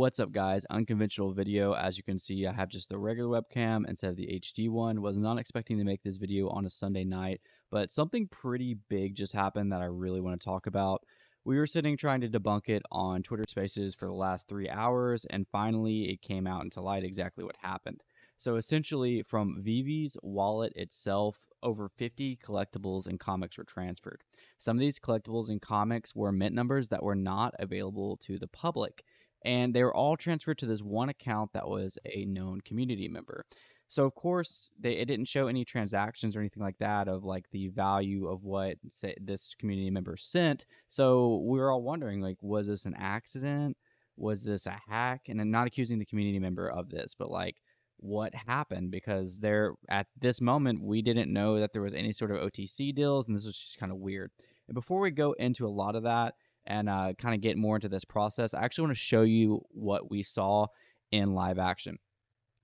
What's up, guys? Unconventional video. As you can see, I have just the regular webcam instead of the HD one. Was not expecting to make this video on a Sunday night, but something pretty big just happened that I really want to talk about. We were sitting trying to debunk it on Twitter Spaces for the last 3 hours, and finally it came out into light exactly what happened. So essentially, from Veve's wallet itself, over 50 collectibles and comics were transferred. Some of these collectibles and comics were mint numbers that were not available to the public, and they were all transferred to this one account that was a known community member. So of course, it didn't show any transactions or anything like that of like the value of what say, this community member sent. So we were all wondering, like, was this an accident? Was this a hack? And I'm not accusing the community member of this, but like, what happened? Because there at this moment we didn't know that there was any sort of OTC deals, and this was just kind of weird. And before we go into a lot of that, and kind of get more into this process, I actually want to show you what we saw in live action.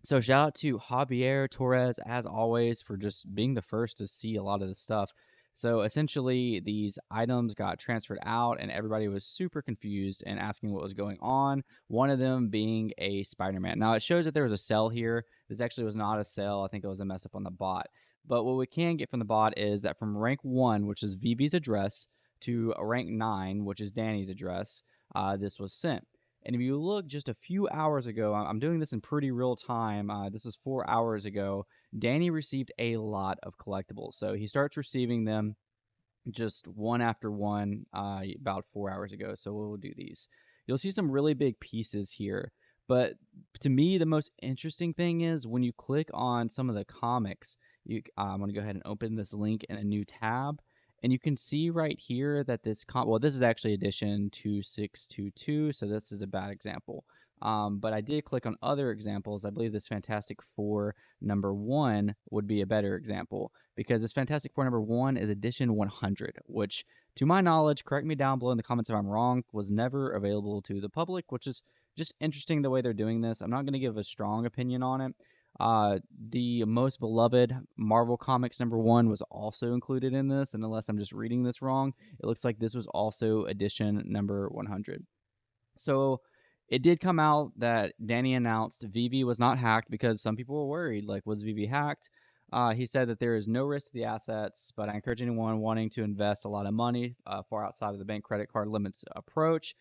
So shout out to Javier Torres, as always, for just being the first to see a lot of this stuff. So essentially, these items got transferred out, and everybody was super confused and asking what was going on. One of them being a Spider-Man. Now, it shows that there was a sell here. This actually was not a sell. I think it was a mess up on the bot. But what we can get from the bot is that from rank 1, which is Veve's address, to rank 9, which is Danny's address, this was sent. And if you look just a few hours ago, I'm doing this in pretty real time. This is 4 hours ago. Danny received a lot of collectibles. So he starts receiving them just one after one about 4 hours ago. So we'll do these. You'll see some really big pieces here. But to me, the most interesting thing is when you click on some of the comics, I'm going to go ahead and open this link in a new tab. And you can see right here that this this is actually edition 2622, so this is a bad example. But I did click on other examples. I believe this Fantastic Four number 1 would be a better example, because this Fantastic Four number 1 is edition 100, which, to my knowledge, correct me down below in the comments if I'm wrong, was never available to the public, which is just interesting the way they're doing this. I'm not going to give a strong opinion on it. The most beloved Marvel Comics number 1 was also included in this, and unless I'm just reading this wrong, it looks like this was also edition number 100. So it did come out that Danny announced Veve was not hacked, because some people were worried, like, was Veve hacked? He said that there is no risk to the assets, but I encourage anyone wanting to invest a lot of money far outside of the bank credit card limits approach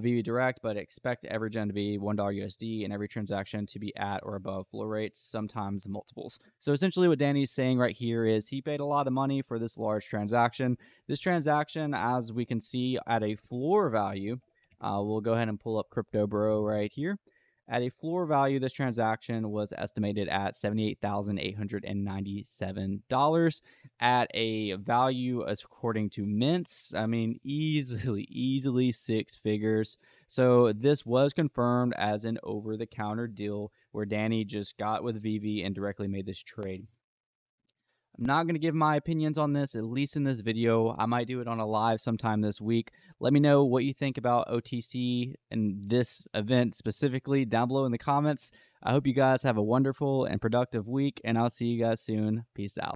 Veve Direct, but expect every gen to be $1 USD and every transaction to be at or above floor rates, sometimes multiples. So essentially what Danny's saying right here is he paid a lot of money for this large transaction. This transaction, as we can see at a floor value, we'll go ahead and pull up Crypto Bro right here. At a floor value, this transaction was estimated at $78,897. At a value, according to mints, I mean, easily 6 figures. So this was confirmed as an over-the-counter deal where Danny just got with Veve and directly made this trade. I'm not going to give my opinions on this, at least in this video. I might do it on a live sometime this week. Let me know what you think about OTC and this event specifically down below in the comments. I hope you guys have a wonderful and productive week, and I'll see you guys soon. Peace out.